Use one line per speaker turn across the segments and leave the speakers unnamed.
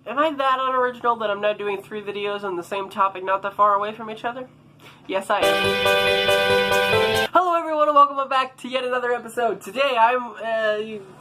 Am I that unoriginal that I'm not doing 3 videos on the same topic not that far away from each other? Yes, I am. Hello everyone and welcome back to yet another episode. Today I'm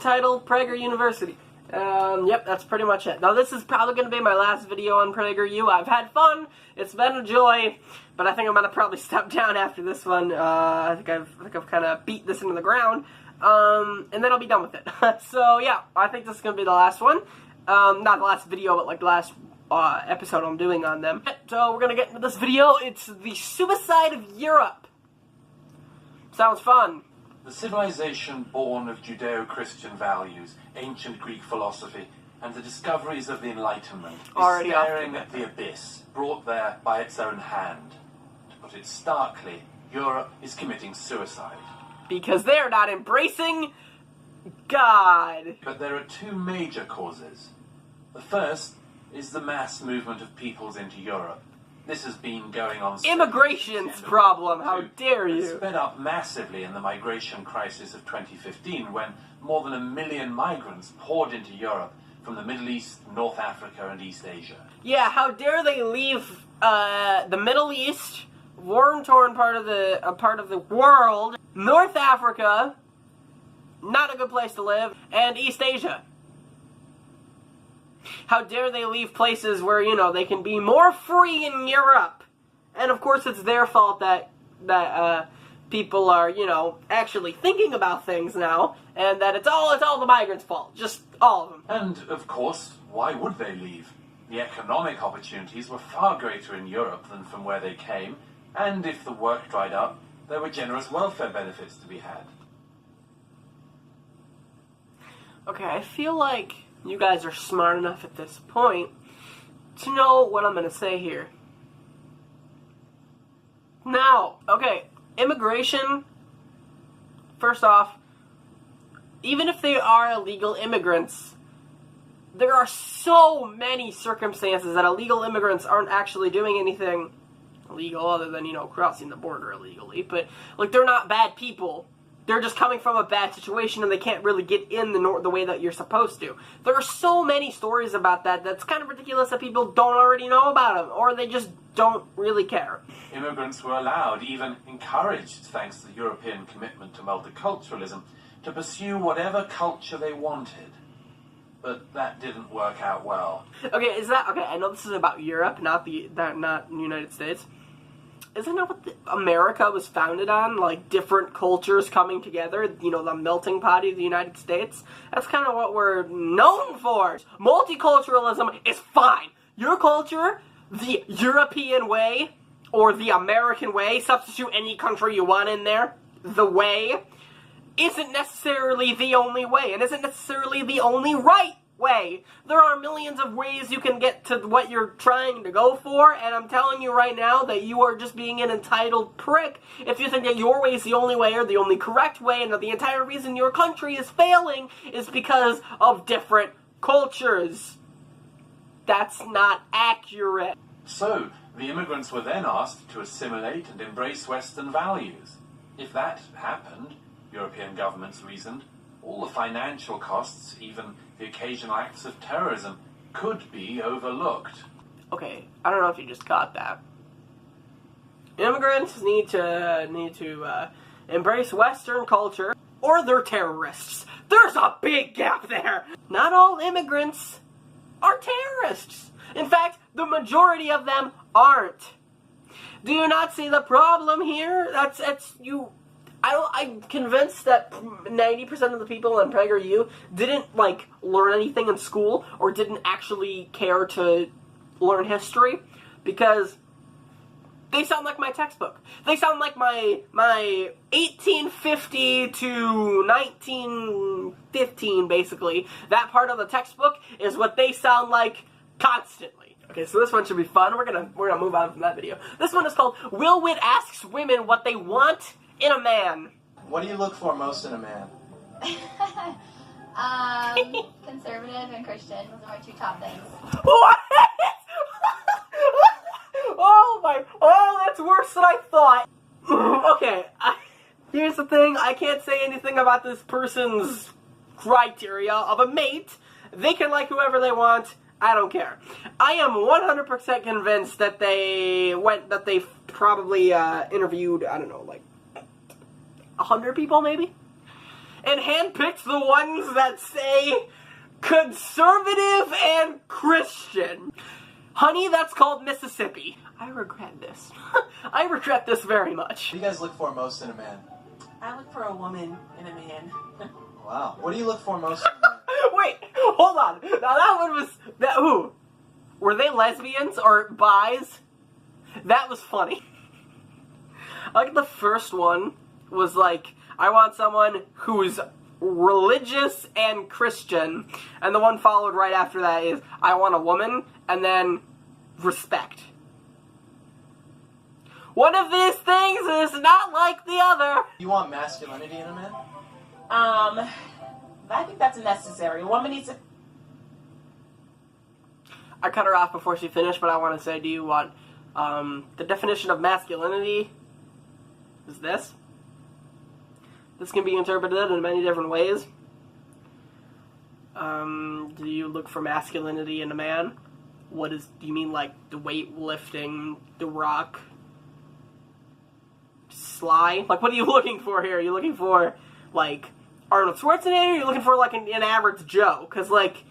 titled Prager University. Yep, that's pretty much it. Now this is probably going to be my last video on Prager U. I've had fun, it's been a joy, but I think I'm going to probably step down after this one. I think I've kind of beat this into the ground, and then I'll be done with it. So yeah, I think this is going to be the last one. Not the last video, but like the last episode I'm doing on them. So we're gonna get into this video. It's the suicide of Europe. Sounds fun.
The civilization born of Judeo-Christian values, ancient Greek philosophy, and the discoveries of the Enlightenment is staring at the abyss, brought there by its own hand. To put it starkly, Europe is committing suicide.
Because they're not embracing God.
But there are 2 major causes. The first is the mass movement of peoples into Europe. This has been going on since
immigration's problem, how dare you.
It sped up massively in the migration crisis of 2015 when more than 1 million migrants poured into Europe from the Middle East, North Africa and East Asia.
Yeah, how dare they leave the Middle East, war-torn part of the world, North Africa, not a good place to live, and East Asia. How dare they leave places where, you know, they can be more free in Europe? And of course it's their fault that people are, you know, actually thinking about things now, and that it's all the migrants' fault. Just all of them.
And of course, why would they leave? The economic opportunities were far greater in Europe than from where they came, and if the work dried up, there were generous welfare benefits to be had.
Okay, I feel like you guys are smart enough at this point to know what I'm going to say here. Now, okay, immigration, first off, even if they are illegal immigrants, there are so many circumstances that illegal immigrants aren't actually doing anything illegal other than, you know, crossing the border illegally, but, like, they're not bad people. They're just coming from a bad situation and they can't really get in the way that you're supposed to. There are so many stories about that that's kind of ridiculous that people don't already know about them, or they just don't really care.
Immigrants were allowed, even encouraged, thanks to the European commitment to multiculturalism, to pursue whatever culture they wanted. But that didn't work out well.
Okay, I know this is about Europe, not the United States. Isn't that what America was founded on? Like, different cultures coming together, you know, the melting pot of the United States? That's kind of what we're known for. Multiculturalism is fine. Your culture, the European way, or the American way, substitute any country you want in there, the way, isn't necessarily the only way, and isn't necessarily the only right way. There are millions of ways you can get to what you're trying to go for, and I'm telling you right now that you are just being an entitled prick if you think that your way is the only way or the only correct way, and that the entire reason your country is failing is because of different cultures. That's not accurate.
So, the immigrants were then asked to assimilate and embrace Western values. If that happened, European governments reasoned, all the financial costs, even the occasional acts of terrorism, could be overlooked.
Okay, I don't know if you just got that. Immigrants need to embrace Western culture, or they're terrorists. There's a big gap there. Not all immigrants are terrorists. In fact, the majority of them aren't. Do you not see the problem here? I'm convinced that 90% of the people in Prager U didn't, like, learn anything in school or didn't actually care to learn history because they sound like my textbook. They sound like my 1850 to 1915, basically. That part of the textbook is what they sound like constantly. Okay, so this one should be fun. We're gonna move on from that video. This one is called Will Witt Asks Women What They Want in a Man.
What do you look for most in a man?
Conservative and Christian. Those are my 2 top things.
What? Oh, that's worse than I thought. Okay, here's the thing. I can't say anything about this person's criteria of a mate. They can like whoever they want. I don't care. I am 100% convinced that they probably interviewed, I don't know, like 100 people maybe? And handpicked the ones that say conservative and Christian. Honey, that's called Mississippi. I regret this. I regret this very much.
What do you guys look for most in a man?
I look for a woman in a man.
Wow. What do you look for most in a man?
Wait, hold on. Now that one was... Who? Were they lesbians or bis? That was funny. Like, the first one was like, I want someone who's religious and Christian. And the one followed right after that is, I want a woman, and then respect. One of these things is not like the other.
You want masculinity in a man?
I think that's necessary. A woman needs to...
I cut her off before she finished, but I want to say, do you want, the definition of masculinity is this. This can be interpreted in many different ways. Do you look for masculinity in a man? Do you mean like the weightlifting, the Rock, Sly? Like, what are you looking for here? Are you looking for, like, Arnold Schwarzenegger? Or are you looking for, like, an average Joe? Because, like,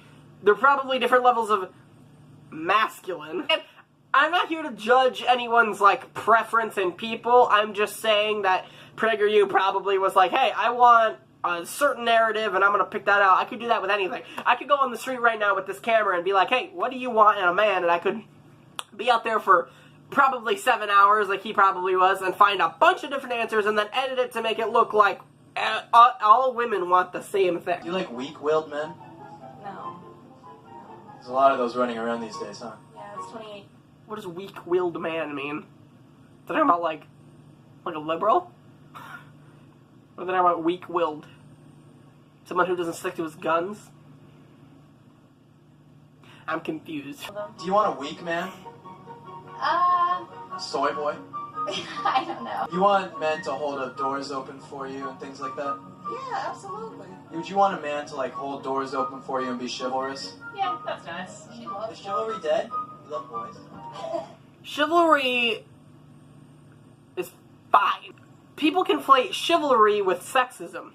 there are probably different levels of masculine. And I'm not here to judge anyone's, like, preference in people. I'm just saying that Prager U probably was like, hey, I want a certain narrative, and I'm going to pick that out. I could do that with anything. I could go on the street right now with this camera and be like, hey, what do you want in a man? And I could be out there for probably 7 hours, like he probably was, and find a bunch of different answers, and then edit it to make it look like all women want the same thing.
Do you like weak-willed men?
No.
There's a lot of those running around these days, huh?
Yeah, it's 28.
What does weak-willed man mean? They're talking about, like a liberal? Or they're talking about weak-willed? Someone who doesn't stick to his guns? I'm confused.
Do you want a weak man? A soy boy?
I don't know.
You want men to hold up doors open for you and things like that?
Yeah, absolutely.
Would you want a man to, like, hold doors open for you and be chivalrous?
Yeah, that's nice.
She loves
Is chivalry dead? You love boys?
Chivalry is fine. People conflate chivalry with sexism.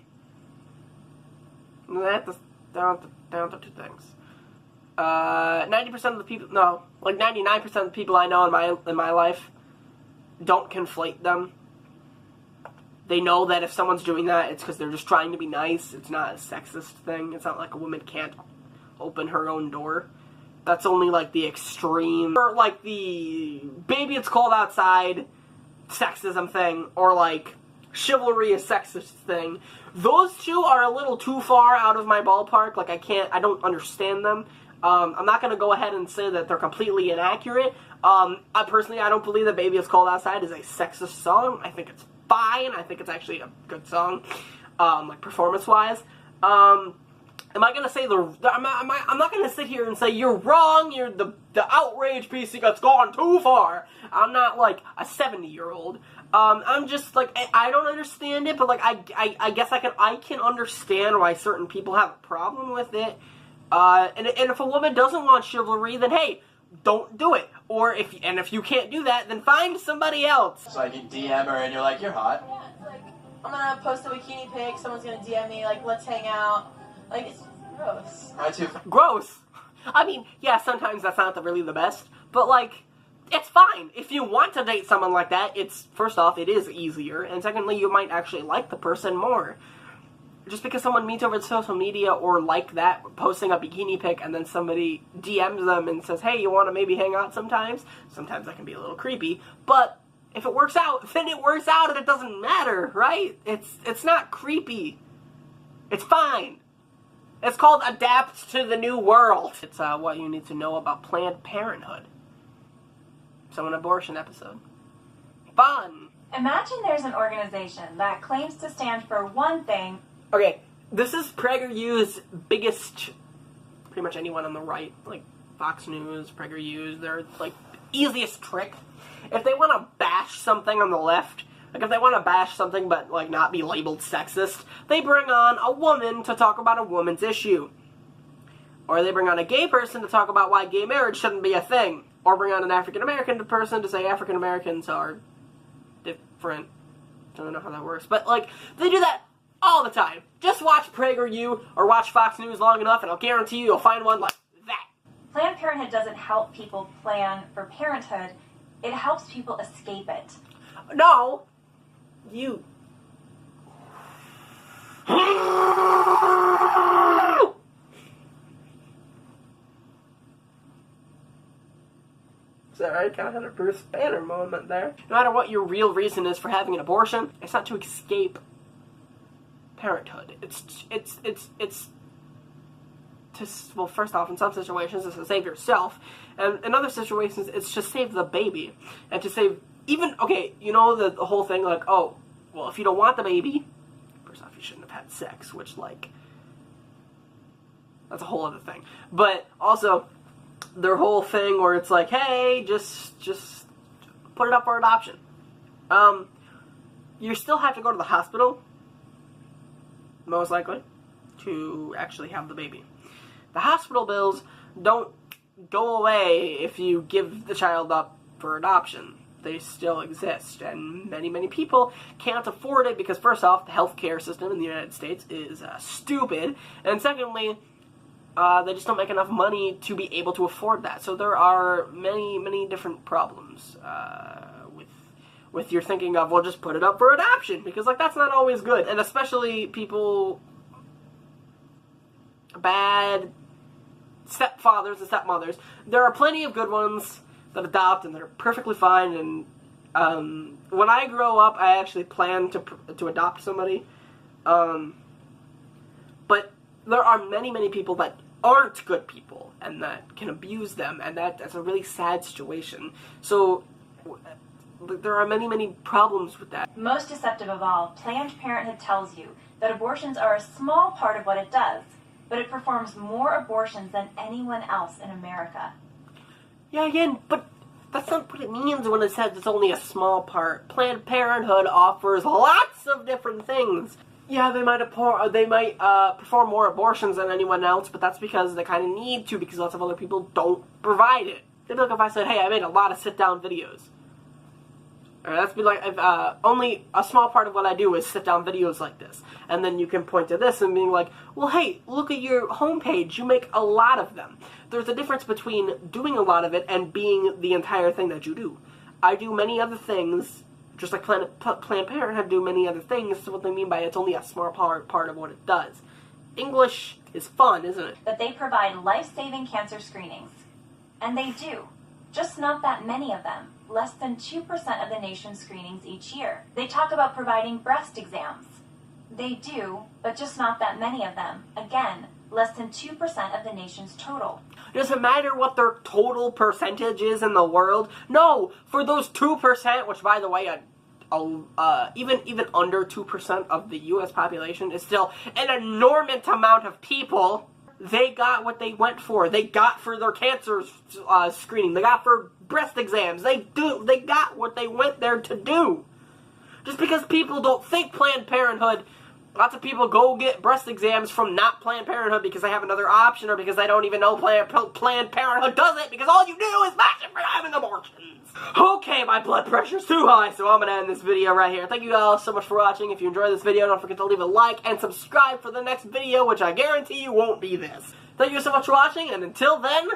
They're the two things. 90% of the people, no, like 99% of the people I know in my life don't conflate them. They know that if someone's doing that, it's because they're just trying to be nice. It's not a sexist thing. It's not like a woman can't open her own door. That's only like the extreme, or like the baby it's cold outside sexism thing, or like chivalry is sexist thing. Those two are a little too far out of my ballpark. Like, I don't understand them. I'm not going to go ahead and say that they're completely inaccurate. I don't believe that Baby It's Cold Outside is a sexist song. I think it's fine. I think it's actually a good song, like, performance-wise. Am I going to say I'm not going to sit here and say, you're wrong, you're the outrage piece that's gone too far. I'm not, like, a 70-year-old. I'm just, like, I don't understand it, but, like, I guess I can understand why certain people have a problem with it. And if a woman doesn't want chivalry, then hey, don't do it. Or if you can't do that, then find somebody else.
So like you DM her and you're like, you're hot.
Yeah, it's like, I'm gonna post a bikini pic, someone's gonna DM me, like, let's hang out. Like, it's gross.
I too.
Gross. I mean, yeah, sometimes that's not really the best, but, like, it's fine. If you want to date someone like that, first off, it is easier, and secondly, you might actually like the person more. Just because someone meets over social media or like that, posting a bikini pic, and then somebody DMs them and says, hey, you want to maybe hang out sometimes? Sometimes that can be a little creepy, but if it works out, then it works out and it doesn't matter, right? It's not creepy. It's fine. It's called adapt to the new world. It's what you need to know about Planned Parenthood. So an abortion episode. Fun.
Imagine there's an organization that claims to stand for one thing.
Okay, this is Prager U's biggest, pretty much anyone on the right, like Fox News, Prager U's, their, like, easiest trick. If they want to bash something on the left, like if they want to bash something but, like, not be labeled sexist, they bring on a woman to talk about a woman's issue. Or they bring on a gay person to talk about why gay marriage shouldn't be a thing. Or bring on an African-American person to say African-Americans are different. I don't know how that works. But, like, they do that all the time. Just watch Prager U or watch Fox News long enough and I'll guarantee you you'll find one like that.
Planned Parenthood doesn't help people plan for parenthood. It helps people escape it.
No. You. Sorry, I kind of had a Bruce Banner moment there. No matter what your real reason is for having an abortion, it's not to escape parenthood. It's to, well, first off, in some situations, it's to save yourself, and in other situations, it's to save the baby, and to save, even, okay, you know the whole thing, like, oh, well, if you don't want the baby, first off, you shouldn't have had sex, which, like, that's a whole other thing, but also, their whole thing where it's like, hey, just put it up for adoption. You still have to go to the hospital, most likely, to actually have the baby. The hospital bills don't go away if you give the child up for adoption. They still exist, and many people can't afford it because, first off, the healthcare system in the United States is stupid, and secondly, they just don't make enough money to be able to afford that. So there are many different problems with your thinking of, well, just put it up for adoption, because, like, that's not always good, and especially people, bad stepfathers and stepmothers. There are plenty of good ones that adopt, and they're perfectly fine, and when I grow up, I actually plan to adopt somebody, but there are many people that aren't good people, and that can abuse them, and that's a really sad situation. So, there are many problems with that.
Most deceptive of all, Planned Parenthood tells you that abortions are a small part of what it does, but it performs more abortions than anyone else in America.
Yeah, again, but that's not what it means when it says it's only a small part. Planned Parenthood offers lots of different things. Yeah, they might perform more abortions than anyone else, but that's because they kind of need to, because lots of other people don't provide it. It'd be like if I said, hey, I made a lot of sit-down videos. Or that'd be like if only a small part of what I do is sit-down videos like this. And then you can point to this and being like, well, hey, look at your homepage. You make a lot of them. There's a difference between doing a lot of it and being the entire thing that you do. I do many other things, just like Planned Parenthood do many other things, so what they mean by it's only a small part of what it does. English is fun, isn't it?
That they provide life-saving cancer screenings. And they do. Just not that many of them. Less than 2% of the nation's screenings each year. They talk about providing breast exams. They do, but just not that many of them. Again, less than 2% of the nation's total.
Does it matter what their total percentage is in the world? No! For those 2%, which by the way, even under 2% of the U.S. population is still an enormous amount of people, they got what they went for. They got for their cancer screening. They got for breast exams. They got what they went there to do. Just because people don't think Planned Parenthood, lots of people go get breast exams from not Planned Parenthood because they have another option, or because they don't even know Planned Parenthood does it, because all you do is bash it for having abortions. Okay, my blood pressure's too high, so I'm gonna end this video right here. Thank you all so much for watching. If you enjoyed this video, don't forget to leave a like and subscribe for the next video, which I guarantee you won't be this. Thank you so much for watching, and until then,